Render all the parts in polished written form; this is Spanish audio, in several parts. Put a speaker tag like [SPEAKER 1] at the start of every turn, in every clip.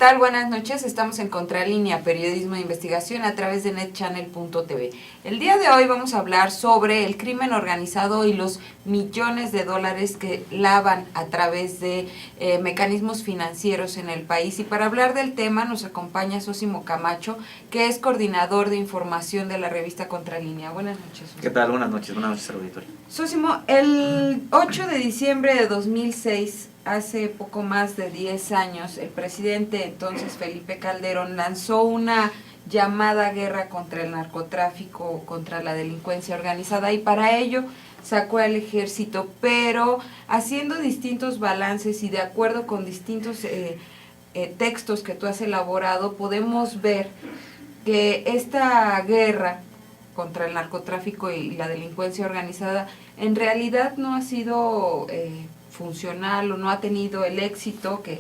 [SPEAKER 1] tal? Buenas noches. Estamos en Contralínea, periodismo de investigación a través de netchannel.tv. El día de hoy vamos a hablar sobre el crimen organizado y los millones de dólares que lavan a través de mecanismos financieros en el país. Y para hablar del tema nos acompaña Sósimo Camacho, que es coordinador de información de la revista Contralínea. Buenas noches, Sósimo.
[SPEAKER 2] ¿Qué tal? Buenas noches al auditorio.
[SPEAKER 1] Sósimo, el 8 de diciembre de 2006, hace poco más de 10 años, el presidente entonces Felipe Calderón lanzó una llamada guerra contra el narcotráfico, contra la delincuencia organizada, y para ello sacó al ejército, pero haciendo distintos balances y de acuerdo con distintos textos que tú has elaborado, podemos ver que esta guerra contra el narcotráfico y la delincuencia organizada en realidad no ha sido funcional o no ha tenido el éxito que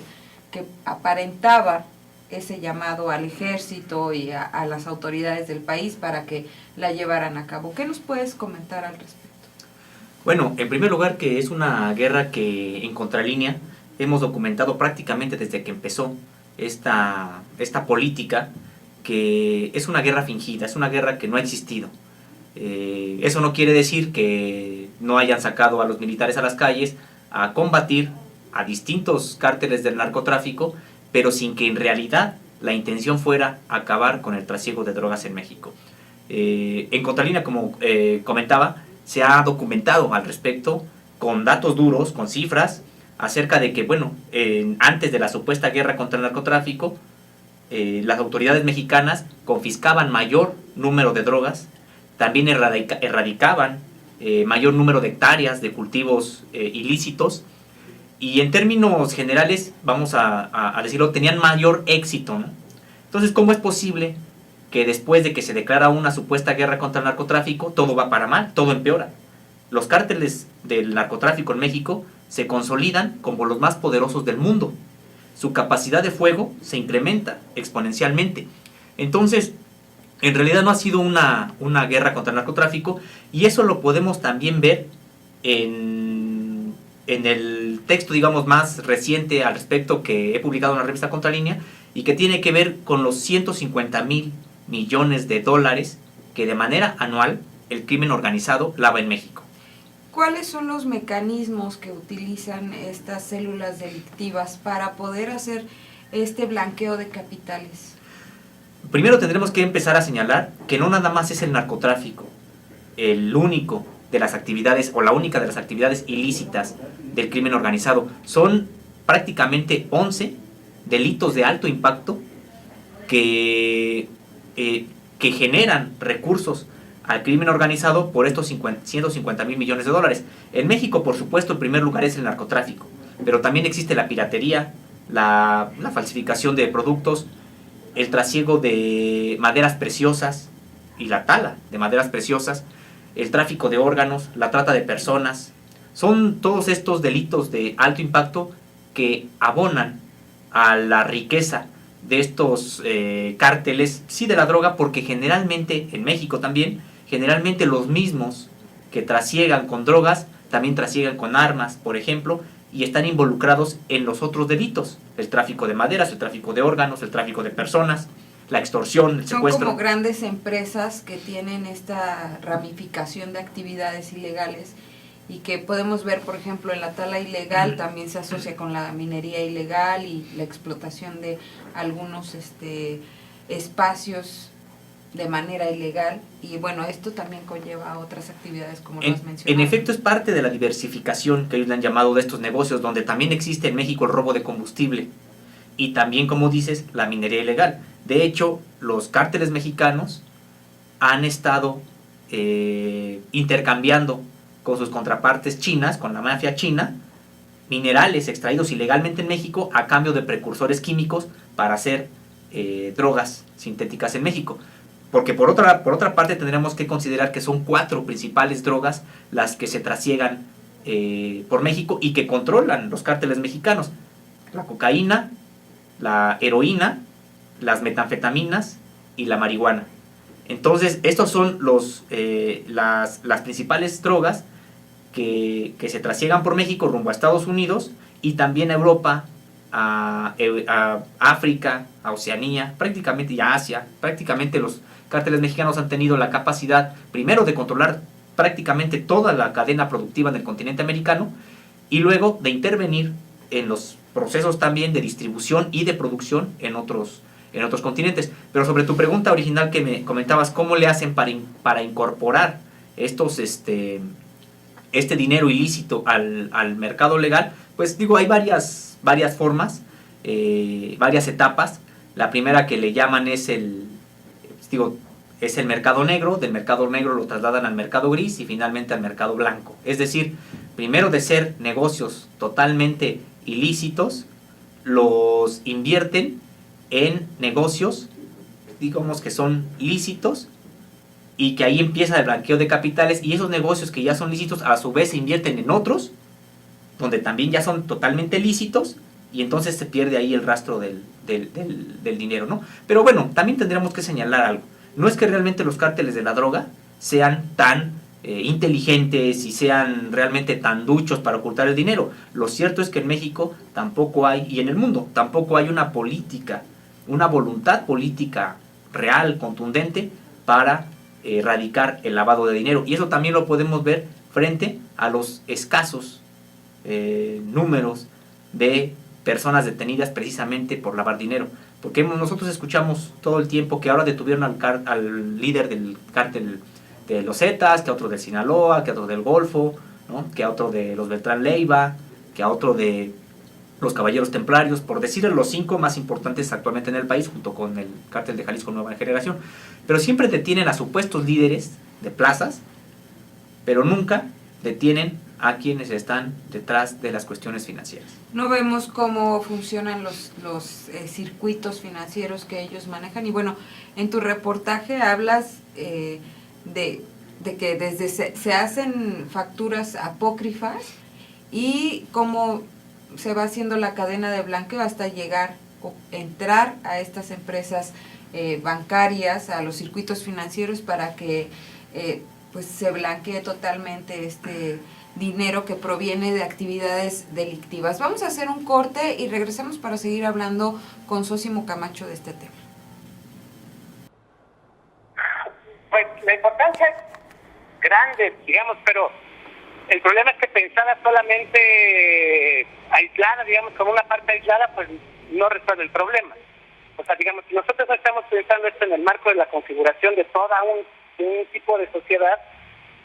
[SPEAKER 1] aparentaba ese llamado al ejército y a las autoridades del país para que la llevaran a cabo. ¿Qué nos puedes comentar al respecto?
[SPEAKER 2] Bueno, en primer lugar, que es una guerra que en Contralínea hemos documentado prácticamente desde que empezó esta política, que es una guerra fingida, es una guerra que no ha existido. Eso no quiere decir que no hayan sacado a los militares a las calles a combatir a distintos cárteles del narcotráfico, pero sin que en realidad la intención fuera acabar con el trasiego de drogas en México. En Contralínea, como comentaba, se ha documentado al respecto con datos duros, con cifras, acerca de que, bueno, antes de la supuesta guerra contra el narcotráfico, las autoridades mexicanas confiscaban mayor número de drogas, también erradicaban mayor número de hectáreas de cultivos ilícitos, y en términos generales, vamos a decirlo, tenían mayor éxito, ¿no? Entonces, ¿cómo es posible que después de que se declara una supuesta guerra contra el narcotráfico, todo va para mal, todo empeora? Los cárteles del narcotráfico en México se consolidan como los más poderosos del mundo. Su capacidad de fuego se incrementa exponencialmente. Entonces, en realidad no ha sido una guerra contra el narcotráfico, y eso lo podemos también ver en el texto, digamos, más reciente al respecto que he publicado en la revista Contralínea, y que tiene que ver con los 150,000 millones de dólares que de manera anual el crimen organizado lava en México.
[SPEAKER 1] ¿Cuáles son los mecanismos que utilizan estas células delictivas para poder hacer este blanqueo de capitales?
[SPEAKER 2] Primero tendremos que empezar a señalar que no nada más es el narcotráfico el único de las actividades o la única de las actividades ilícitas del crimen organizado. Son prácticamente 11 delitos de alto impacto que generan recursos al crimen organizado por estos 150,000 millones de dólares. En México, por supuesto, en primer lugar es el narcotráfico, pero también existe la piratería, la falsificación de productos, el trasiego de maderas preciosas y la tala de maderas preciosas, el tráfico de órganos, la trata de personas. Son todos estos delitos de alto impacto que abonan a la riqueza de estos cárteles, sí, de la droga, porque generalmente, en México también, generalmente los mismos que trasiegan con drogas, también trasiegan con armas, por ejemplo, y están involucrados en los otros delitos: el tráfico de maderas, el tráfico de órganos, el tráfico de personas, la extorsión, el secuestro.
[SPEAKER 1] Son como grandes empresas que tienen esta ramificación de actividades ilegales y que podemos ver, por ejemplo, en la tala ilegal también se asocia con la minería ilegal y la explotación de algunos espacios de manera ilegal, y bueno, esto también conlleva a otras actividades como lo has mencionado.
[SPEAKER 2] En efecto, es parte de la diversificación que ellos le han llamado de estos negocios, donde también existe en México el robo de combustible y también, como dices, la minería ilegal. De hecho, los cárteles mexicanos han estado intercambiando con sus contrapartes chinas, con la mafia china, minerales extraídos ilegalmente en México a cambio de precursores químicos para hacer drogas sintéticas en México. Porque por otra parte tendremos que considerar que son 4 principales drogas las que se trasiegan por México y que controlan los cárteles mexicanos: la cocaína, la heroína, las metanfetaminas y la marihuana. Entonces, estos son las principales drogas que se trasiegan por México rumbo a Estados Unidos y también a Europa a África, a Oceanía, prácticamente, y a Asia. Prácticamente los cárteles mexicanos han tenido la capacidad, primero, de controlar prácticamente toda la cadena productiva en el continente americano, y luego de intervenir en los procesos también de distribución y de producción en otros continentes. Pero sobre tu pregunta original que me comentabas, ¿cómo le hacen para incorporar este dinero ilícito al mercado legal? Pues digo, hay varias formas, varias etapas. La primera que le llaman es el mercado negro. Del mercado negro lo trasladan al mercado gris y finalmente al mercado blanco. Es decir, primero, de ser negocios totalmente ilícitos, los invierten en negocios, digamos, que son lícitos, y que ahí empieza el blanqueo de capitales, y esos negocios que ya son lícitos a su vez se invierten en otros donde también ya son totalmente lícitos, y entonces se pierde ahí el rastro del dinero, ¿no? Pero bueno, también tendríamos que señalar algo. No es que realmente los cárteles de la droga sean tan inteligentes y sean realmente tan duchos para ocultar el dinero. Lo cierto es que en México tampoco hay, y en el mundo tampoco hay una política, una voluntad política real, contundente, para erradicar el lavado de dinero. Y eso también lo podemos ver frente a los escasos números de personas detenidas precisamente por lavar dinero. Porque nosotros escuchamos todo el tiempo que ahora detuvieron al líder del cártel de los Zetas, que a otro del Sinaloa, que a otro del Golfo, ¿no? Que a otro de los Beltrán Leiva, que a otro de los Caballeros Templarios, por decirles los 5 más importantes actualmente en el país, junto con el cártel de Jalisco Nueva Generación. Pero siempre detienen a supuestos líderes de plazas, pero nunca detienen a quienes están detrás de las cuestiones financieras.
[SPEAKER 1] No vemos cómo funcionan los circuitos financieros que ellos manejan. Y bueno, en tu reportaje hablas de que desde se hacen facturas apócrifas y cómo se va haciendo la cadena de blanqueo hasta llegar o entrar a estas empresas bancarias, a los circuitos financieros, para que pues se blanquee totalmente este dinero que proviene de actividades delictivas. Vamos a hacer un corte y regresamos para seguir hablando con Sósimo Camacho de este tema.
[SPEAKER 3] Pues la importancia es grande, digamos, pero el problema es que pensada solamente aislada, digamos, como una parte aislada, pues no resuelve el problema. O sea, digamos, si nosotros no estamos pensando esto en el marco de la configuración de toda un tipo de sociedad,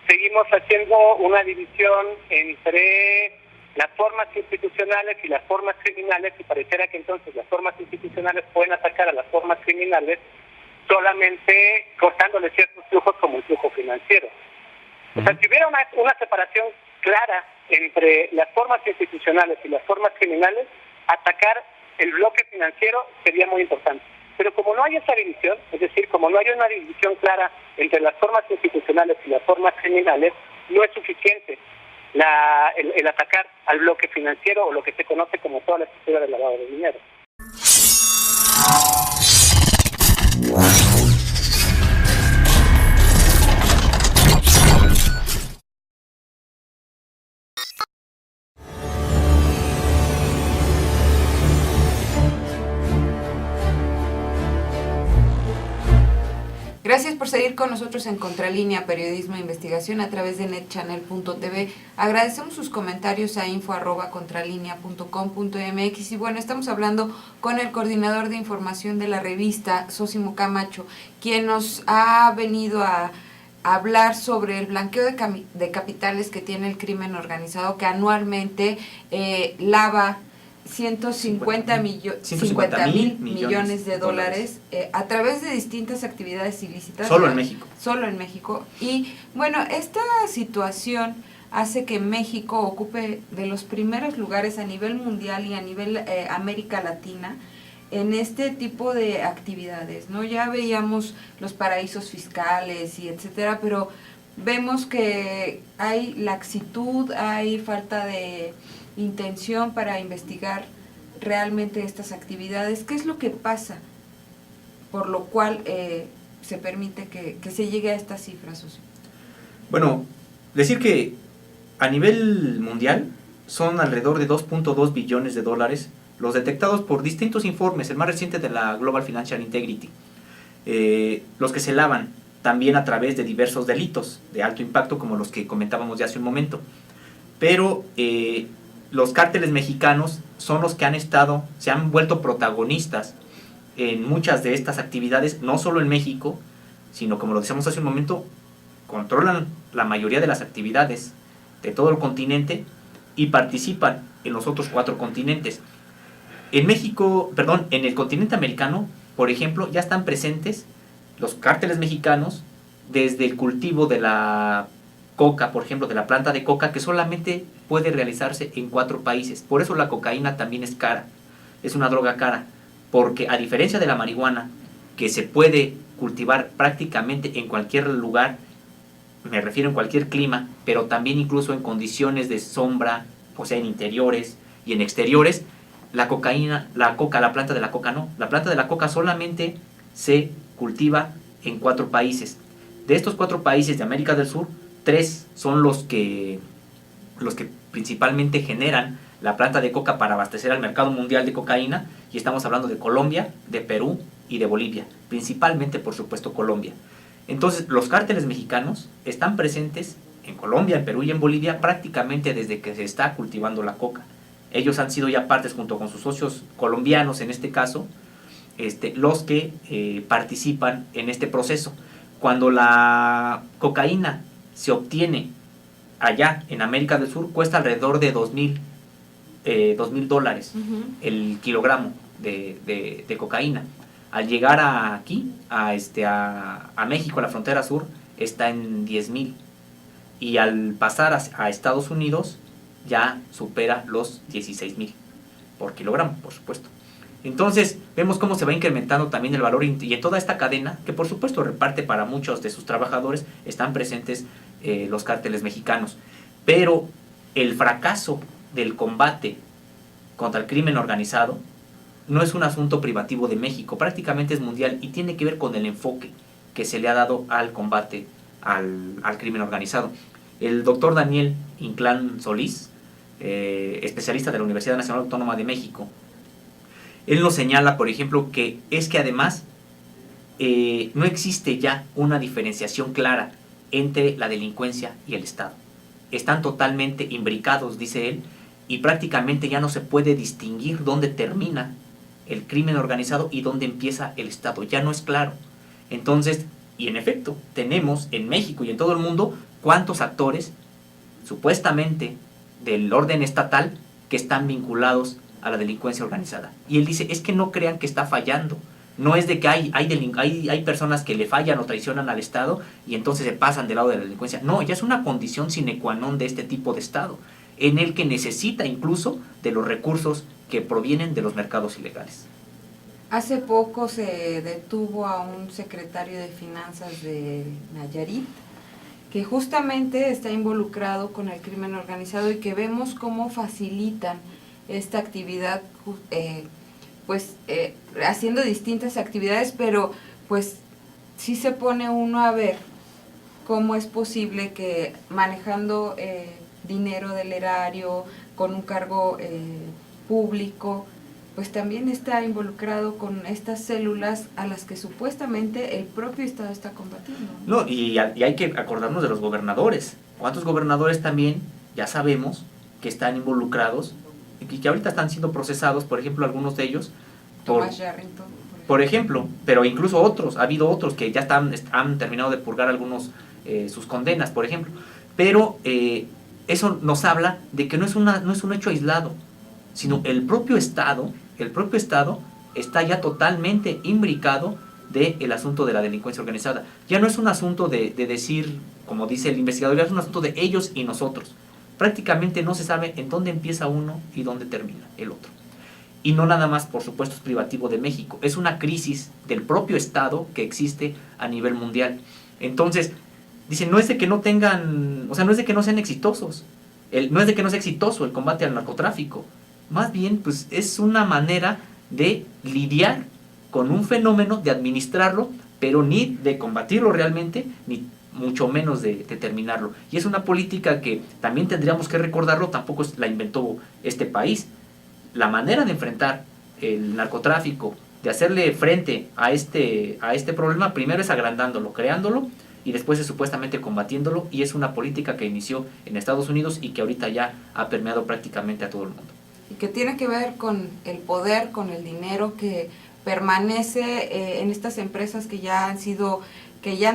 [SPEAKER 3] seguimos haciendo una división entre las formas institucionales y las formas criminales, y pareciera que entonces las formas institucionales pueden atacar a las formas criminales solamente cortándole ciertos flujos como el flujo financiero. O sea, si hubiera una separación clara entre las formas institucionales y las formas criminales, atacar el bloque financiero sería muy importante. Pero como no hay esa división, es decir, como no hay una división clara entre las formas institucionales y las formas criminales, no es suficiente el atacar al bloque financiero, o lo que se conoce como toda la estructura del lavado de dinero.
[SPEAKER 1] Gracias por seguir con nosotros en Contralínea, periodismo e investigación a través de netchannel.tv. Agradecemos sus comentarios a info@contralinea.com.mx. Y bueno, estamos hablando con el coordinador de información de la revista, Sósimo Camacho, quien nos ha venido a hablar sobre el blanqueo de capitales que tiene el crimen organizado, que anualmente lava 150 mil millones de dólares a través de distintas actividades ilícitas.
[SPEAKER 2] Solo en México.
[SPEAKER 1] Solo en México. Y bueno, esta situación hace que México ocupe de los primeros lugares a nivel mundial y a nivel América Latina en este tipo de actividades, ¿no? Ya veíamos los paraísos fiscales y etcétera, pero vemos que hay laxitud, hay falta de intención para investigar realmente estas actividades. ¿Qué es lo que pasa por lo cual se permite que se llegue a estas cifras?
[SPEAKER 2] Bueno, decir que a nivel mundial son alrededor de 2.2 billones de dólares los detectados por distintos informes, el más reciente de la Global Financial Integrity, los que se lavan también a través de diversos delitos de alto impacto como los que comentábamos ya hace un momento. Pero los cárteles mexicanos son los que se han vuelto protagonistas en muchas de estas actividades, no solo en México, sino como lo decíamos hace un momento, controlan la mayoría de las actividades de todo el continente y participan en los otros 4 continentes. En el continente americano, por ejemplo, ya están presentes los cárteles mexicanos desde el cultivo de la coca, por ejemplo, de la planta de coca, que solamente puede realizarse en 4 países. Por eso la cocaína también es cara, es una droga cara, porque a diferencia de la marihuana, que se puede cultivar prácticamente en cualquier lugar, me refiero en cualquier clima, pero también incluso en condiciones de sombra, o sea, en interiores y en exteriores, la planta de la coca no. La planta de la coca solamente se cultiva en 4 países. De estos 4 países de América del Sur, 3 son los que principalmente generan la planta de coca para abastecer al mercado mundial de cocaína, y estamos hablando de Colombia, de Perú y de Bolivia, principalmente por supuesto Colombia. Entonces los cárteles mexicanos están presentes en Colombia, en Perú y en Bolivia prácticamente desde que se está cultivando la coca. Ellos han sido ya partes, junto con sus socios colombianos en este caso, los que participan en este proceso. Cuando la cocaína se obtiene allá en América del Sur, cuesta alrededor de $2,000 el kilogramo de cocaína. Al llegar aquí, a México, a la frontera sur, está en 10,000. Y al pasar a Estados Unidos, ya supera los 16,000 por kilogramo, por supuesto. Entonces, vemos cómo se va incrementando también el valor, y en toda esta cadena, que por supuesto reparte para muchos de sus trabajadores, están presentes los cárteles mexicanos. Pero el fracaso del combate contra el crimen organizado no es un asunto privativo de México, prácticamente es mundial, y tiene que ver con el enfoque que se le ha dado al combate al crimen organizado. El doctor Daniel Inclán Solís, especialista de la Universidad Nacional Autónoma de México, él nos señala, por ejemplo, que además no existe ya una diferenciación clara entre la delincuencia y el Estado. Están totalmente imbricados, dice él, y prácticamente ya no se puede distinguir dónde termina el crimen organizado y dónde empieza el Estado. Ya no es claro. Entonces, y en efecto, tenemos en México y en todo el mundo cuántos actores supuestamente del orden estatal que están vinculados a la delincuencia organizada. Y él dice, es que no crean que está fallando. No es de que hay personas que le fallan o traicionan al Estado y entonces se pasan del lado de la delincuencia. No, ya es una condición sine qua non de este tipo de Estado, en el que necesita incluso de los recursos que provienen de los mercados ilegales.
[SPEAKER 1] Hace poco se detuvo a un secretario de Finanzas de Nayarit, que justamente está involucrado con el crimen organizado, y que vemos cómo facilitan esta actividad, haciendo distintas actividades, pero pues sí se pone uno a ver cómo es posible que manejando dinero del erario con un cargo público, pues también está involucrado con estas células a las que supuestamente el propio Estado está combatiendo.
[SPEAKER 2] No, y hay que acordarnos de los gobernadores. ¿Cuántos gobernadores también ya sabemos que están involucrados y que ahorita están siendo procesados, por ejemplo, algunos de ellos?
[SPEAKER 1] Tomás Yarrington.
[SPEAKER 2] Por ejemplo, pero incluso otros, ha habido otros que ya han terminado de purgar algunos sus condenas, por ejemplo. Pero eso nos habla de que no es un hecho aislado, sino el propio Estado está ya totalmente imbricado del asunto de la delincuencia organizada. Ya no es un asunto de decir, como dice el investigador, ya es un asunto de ellos y nosotros. Prácticamente no se sabe en dónde empieza uno y dónde termina el otro. Y no nada más, por supuesto, es privativo de México. Es una crisis del propio Estado que existe a nivel mundial. Entonces, dicen, no es de que no tengan, o sea, no es de que no sean exitosos. No es de que no sea exitoso el combate al narcotráfico. Más bien, pues es una manera de lidiar con un fenómeno, de administrarlo, pero ni de combatirlo realmente, ni mucho menos de terminarlo. Y es una política que también tendríamos que recordarlo, tampoco la inventó este país. la manera de enfrentar el narcotráfico, de hacerle frente a este problema, primero es agrandándolo, creándolo, y después es supuestamente combatiéndolo, y es una política que inició en Estados Unidos y que ahorita ya ha permeado prácticamente a todo el mundo.
[SPEAKER 1] Y que tiene que ver con el poder, con el dinero que permanece en estas empresas que ya han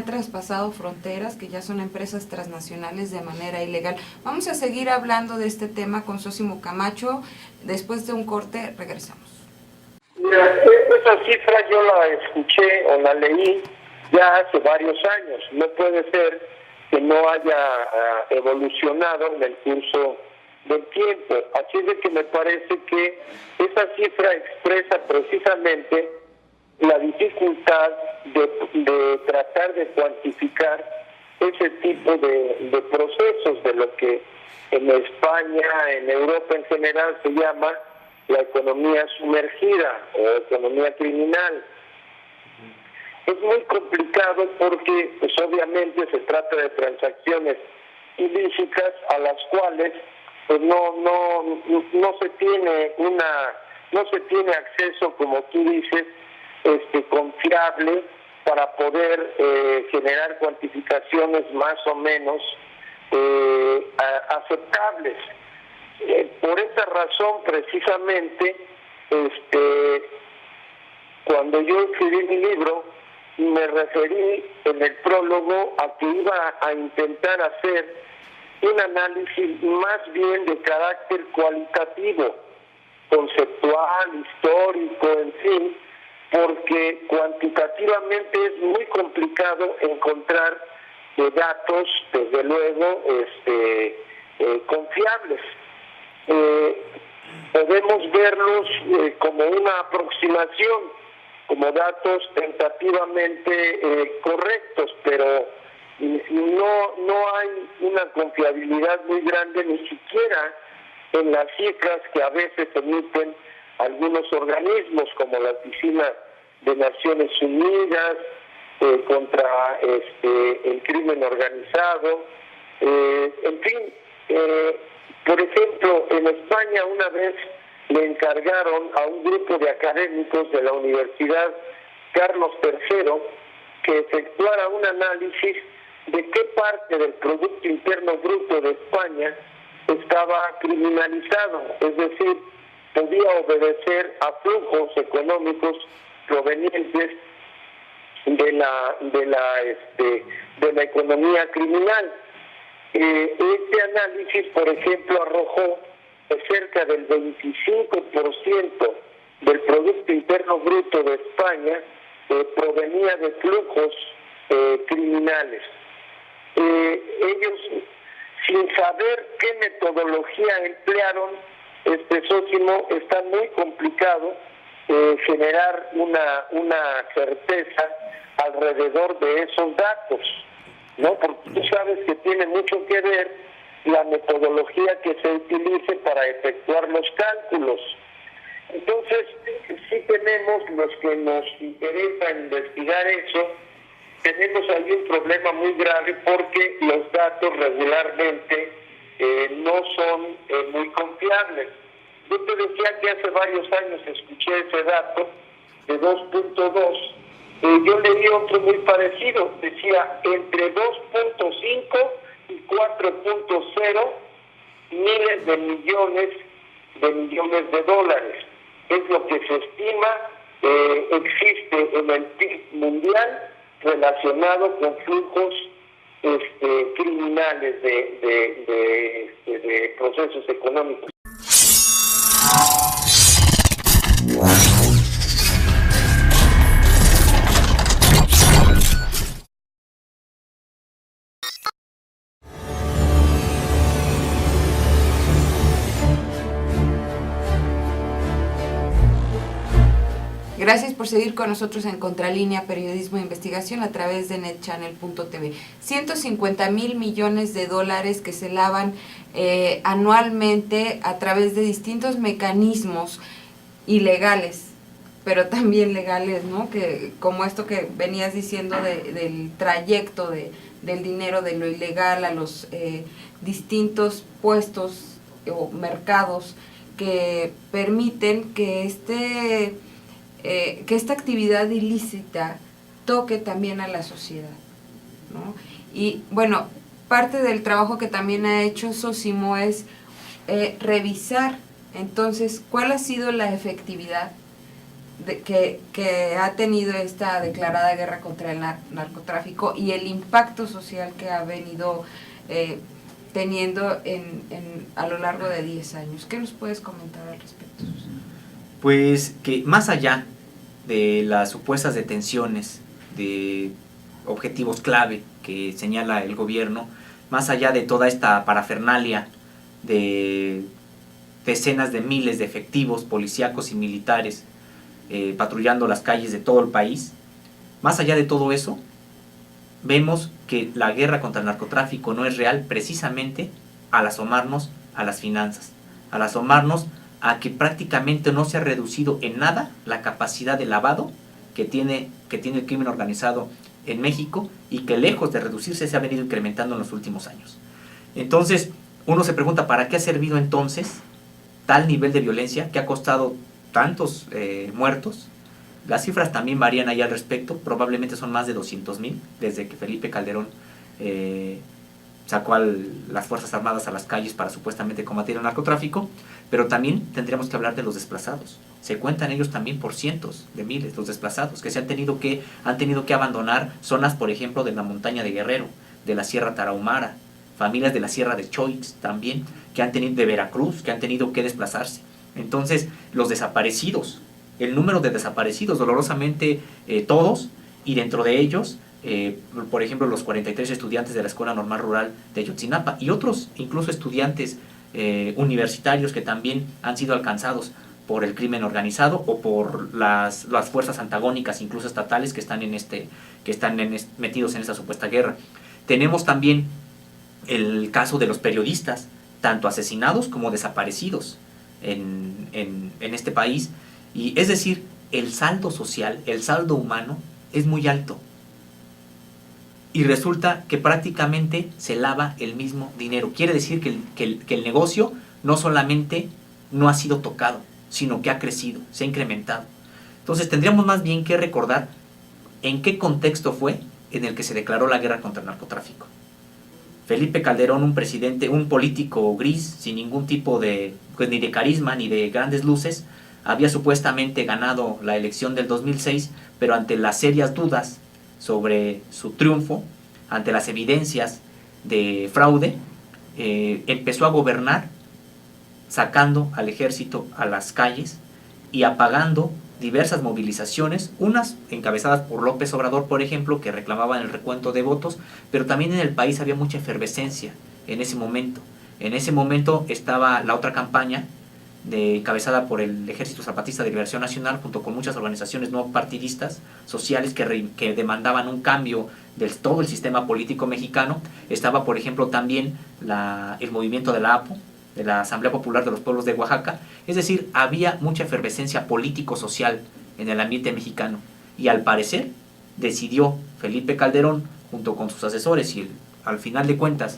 [SPEAKER 1] traspasado fronteras, que ya son empresas transnacionales de manera ilegal. Vamos a seguir hablando de este tema con Zósimo Camacho. Después de un corte, regresamos.
[SPEAKER 4] Mira, esa cifra yo la escuché o la leí ya hace varios años. No puede ser que no haya evolucionado en el curso del tiempo. Así es de que me parece que esa cifra expresa precisamente la dificultad de tratar de cuantificar ese tipo de procesos, de lo que en España, en Europa en general se llama la economía sumergida o economía criminal. Es muy complicado porque pues obviamente se trata de transacciones ilícitas a las cuales pues no se tiene acceso, como tú dices, confiable para poder generar cuantificaciones más o menos aceptables. Por esa razón, precisamente, cuando yo escribí mi libro, me referí en el prólogo a que iba a intentar hacer un análisis más bien de carácter cualitativo, conceptual, histórico, en fin, porque cuantitativamente es muy complicado encontrar datos, desde luego, confiables. Podemos verlos como una aproximación, como datos tentativamente correctos, pero no hay una confiabilidad muy grande ni siquiera en las cifras que a veces emiten algunos organismos como la Oficina de Naciones Unidas contra el crimen organizado, en fin. Por ejemplo, en España una vez le encargaron a un grupo de académicos de la Universidad Carlos III que efectuara un análisis de qué parte del Producto Interno Bruto de España estaba criminalizado, es decir, podía obedecer a flujos económicos provenientes de la economía criminal. Este análisis, por ejemplo, arrojó que cerca del 25% del Producto Interno Bruto de España provenía de flujos criminales. Ellos, sin saber qué metodología emplearon, Zósimo, está muy complicado generar una certeza alrededor de esos datos, ¿no? Porque tú sabes que tiene mucho que ver la metodología que se utilice para efectuar los cálculos. Entonces, sí tenemos, los que nos interesa investigar eso, tenemos ahí un problema muy grave porque los datos regularmente no son muy confiables. Yo te decía que hace varios años escuché ese dato de 2.2. Yo leí otro muy parecido, decía entre 2.5 y 4.0 miles de millones de dólares. Es lo que se estima existe en el PIB mundial relacionado con flujos criminales de procesos económicos.
[SPEAKER 1] Gracias por seguir con nosotros en Contralínea, periodismo de investigación a través de netchannel.tv. 150,000 millones de dólares que se lavan anualmente a través de distintos mecanismos ilegales, pero también legales, ¿no? Que como esto que venías diciendo del trayecto del dinero de lo ilegal a los distintos puestos o mercados que permiten que esta actividad ilícita toque también a la sociedad, ¿no? Y bueno, parte del trabajo que también ha hecho Sósimo es revisar entonces cuál ha sido la efectividad que ha tenido esta declarada guerra contra el narcotráfico y el impacto social que ha venido teniendo a lo largo de 10 años. ¿Qué nos puedes comentar al respecto, Susana?
[SPEAKER 2] Pues que más allá de las supuestas detenciones de objetivos clave que señala el gobierno, más allá de toda esta parafernalia de decenas de miles de efectivos policíacos y militares patrullando las calles de todo el país, más allá de todo eso, vemos que la guerra contra el narcotráfico no es real precisamente al asomarnos a las finanzas, al asomarnos a que prácticamente no se ha reducido en nada la capacidad de lavado que tiene el crimen organizado en México y que lejos de reducirse se ha venido incrementando en los últimos años. Entonces, uno se pregunta, ¿para qué ha servido entonces tal nivel de violencia que ha costado tantos muertos? Las cifras también varían ahí al respecto, probablemente son más de 200,000 desde que Felipe Calderón sacó a las Fuerzas Armadas a las calles para supuestamente combatir el narcotráfico, pero también tendríamos que hablar de los desplazados. Se cuentan ellos también por cientos de miles, los desplazados, que han tenido que abandonar zonas, por ejemplo, de la montaña de Guerrero, de la Sierra Tarahumara, familias de la Sierra de Choix también, de Veracruz, que han tenido que desplazarse. Entonces, los desaparecidos, el número de desaparecidos, dolorosamente todos, y dentro de ellos, por ejemplo, los 43 estudiantes de la Escuela Normal Rural de Ayotzinapa y otros, incluso estudiantes universitarios que también han sido alcanzados por el crimen organizado o por las fuerzas antagónicas, incluso estatales, que están metidos en esta supuesta guerra. Tenemos también el caso de los periodistas, tanto asesinados como desaparecidos en este país, y es decir, el saldo social, el saldo humano es muy alto. Y resulta que prácticamente se lava el mismo dinero. Quiere decir que el negocio no solamente no ha sido tocado, sino que ha crecido, se ha incrementado. Entonces tendríamos más bien que recordar en qué contexto fue en el que se declaró la guerra contra el narcotráfico. Felipe Calderón, un político gris, sin ningún tipo ni de carisma ni de grandes luces, había supuestamente ganado la elección del 2006, pero ante las serias dudas sobre su triunfo, ante las evidencias de fraude, empezó a gobernar sacando al ejército a las calles y apagando diversas movilizaciones, unas encabezadas por López Obrador, por ejemplo, que reclamaban el recuento de votos, pero también en el país había mucha efervescencia en ese momento. En ese momento estaba la otra campaña encabezada por el Ejército Zapatista de Liberación Nacional, junto con muchas organizaciones no partidistas sociales que demandaban un cambio de todo el sistema político mexicano. Estaba, por ejemplo, también el movimiento de la APO, de la Asamblea Popular de los Pueblos de Oaxaca. Es decir, había mucha efervescencia político-social en el ambiente mexicano, y al parecer decidió Felipe Calderón, junto con sus asesores y al final de cuentas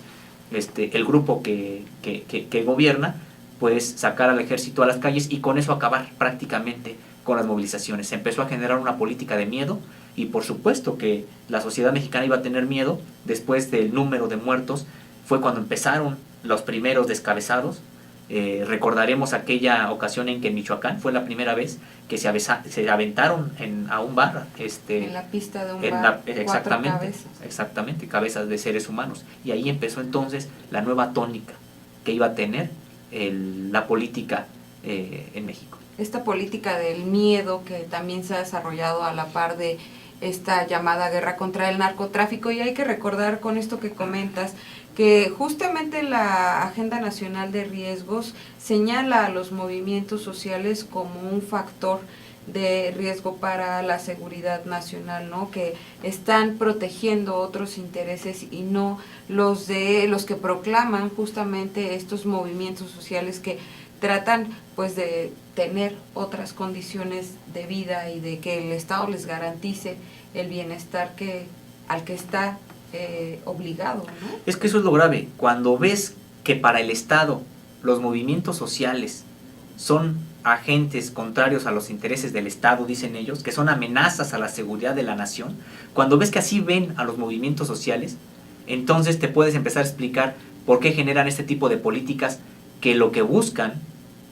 [SPEAKER 2] el grupo que gobierna, pues sacar al ejército a las calles y con eso acabar prácticamente con las movilizaciones. Se empezó a generar una política de miedo, y por supuesto que la sociedad mexicana iba a tener miedo. Después del número de muertos fue cuando empezaron los primeros descabezados. Recordaremos aquella ocasión en que en Michoacán fue la primera vez que se aventaron a un bar.
[SPEAKER 1] En la pista de un bar,
[SPEAKER 2] exactamente, cabezas de seres humanos. Y ahí empezó entonces la nueva tónica que iba a tener la política en México.
[SPEAKER 1] Esta política del miedo que también se ha desarrollado a la par de esta llamada guerra contra el narcotráfico. Y hay que recordar con esto que comentas que justamente la Agenda Nacional de Riesgos señala a los movimientos sociales como un factor de riesgo para la seguridad nacional, ¿no? Que están protegiendo otros intereses y no los que proclaman justamente estos movimientos sociales que tratan pues de tener otras condiciones de vida y de que el Estado les garantice el bienestar al que está obligado, ¿no?
[SPEAKER 2] Es que eso es lo grave, cuando ves que para el Estado los movimientos sociales son agentes contrarios a los intereses del Estado, dicen ellos, que son amenazas a la seguridad de la nación, cuando ves que así ven a los movimientos sociales, entonces te puedes empezar a explicar por qué generan este tipo de políticas que lo que buscan,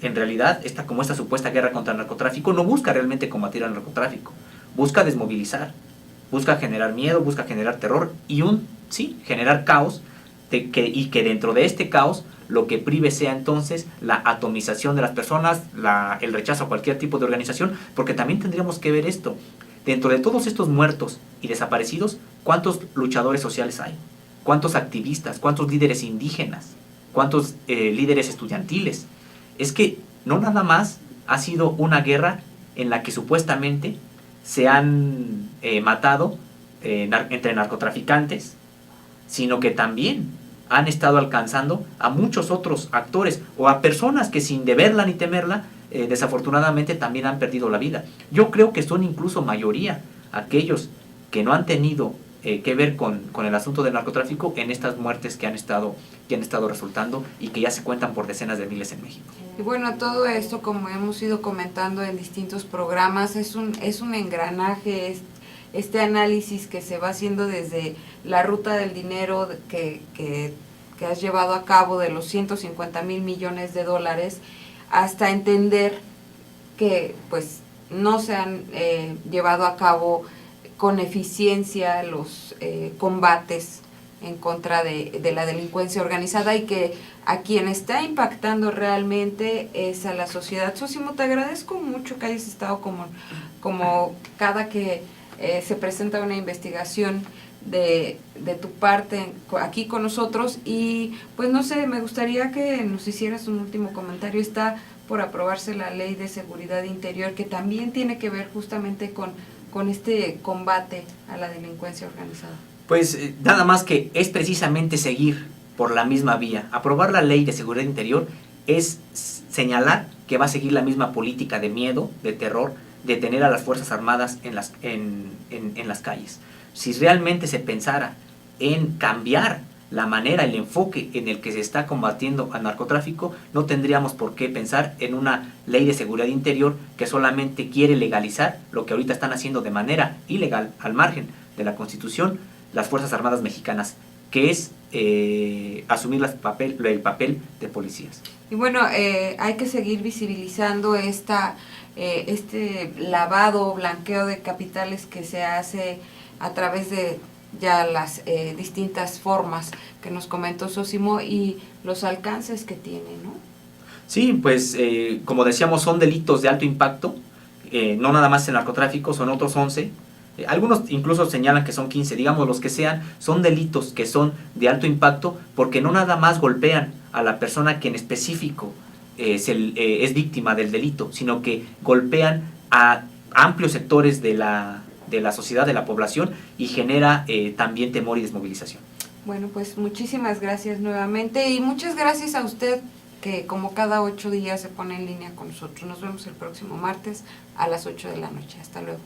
[SPEAKER 2] en realidad, como esta supuesta guerra contra el narcotráfico, no busca realmente combatir al narcotráfico, busca desmovilizar, busca generar miedo, busca generar terror y generar caos, y que dentro de este caos lo que prive sea entonces la atomización de las personas, el rechazo a cualquier tipo de organización, porque también tendríamos que ver esto. Dentro de todos estos muertos y desaparecidos, ¿cuántos luchadores sociales hay? ¿Cuántos activistas? ¿Cuántos líderes indígenas? ¿Cuántos líderes estudiantiles? Es que no nada más ha sido una guerra en la que supuestamente se han matado entre narcotraficantes, sino que también han estado alcanzando a muchos otros actores o a personas que sin deberla ni temerla, desafortunadamente también han perdido la vida. Yo creo que son incluso mayoría aquellos que no han tenido que ver con el asunto del narcotráfico en estas muertes que han estado resultando y que ya se cuentan por decenas de miles en México.
[SPEAKER 1] Y bueno, todo esto, como hemos ido comentando en distintos programas, es un engranaje, este análisis que se va haciendo desde la ruta del dinero que has llevado a cabo de los 150,000 millones de dólares, hasta entender que pues no se han llevado a cabo con eficiencia los combates en contra de la delincuencia organizada, y que a quien está impactando realmente es a la sociedad. Sosimo, te agradezco mucho que hayas estado como cada que se presenta una investigación de tu parte aquí con nosotros, y pues no sé, me gustaría que nos hicieras un último comentario. Está por aprobarse la Ley de Seguridad Interior, que también tiene que ver justamente con este combate a la delincuencia organizada.
[SPEAKER 2] Pues nada más que es precisamente seguir por la misma vía. Aprobar la Ley de Seguridad Interior es señalar que va a seguir la misma política de miedo, de terror, de tener a las Fuerzas Armadas en las calles. Si realmente se pensara en cambiar la manera, el enfoque en el que se está combatiendo al narcotráfico, no tendríamos por qué pensar en una ley de seguridad interior que solamente quiere legalizar lo que ahorita están haciendo de manera ilegal, al margen de la Constitución, las Fuerzas Armadas mexicanas, que es asumir el papel de policías.
[SPEAKER 1] Y bueno, hay que seguir visibilizando este lavado, blanqueo de capitales que se hace a través de ya las distintas formas que nos comentó Sosimo y los alcances que tiene, ¿no?
[SPEAKER 2] Sí, pues como decíamos, son delitos de alto impacto, no nada más el narcotráfico, son otros 11. Algunos incluso señalan que son 15, digamos los que sean, son delitos que son de alto impacto porque no nada más golpean a la persona que en específico es víctima del delito, sino que golpean a amplios sectores de la sociedad, de la población, y genera también temor y desmovilización.
[SPEAKER 1] Bueno, pues muchísimas gracias nuevamente, y muchas gracias a usted que como cada 8 días se pone en línea con nosotros. Nos vemos el próximo martes a las 8 de la noche. Hasta luego.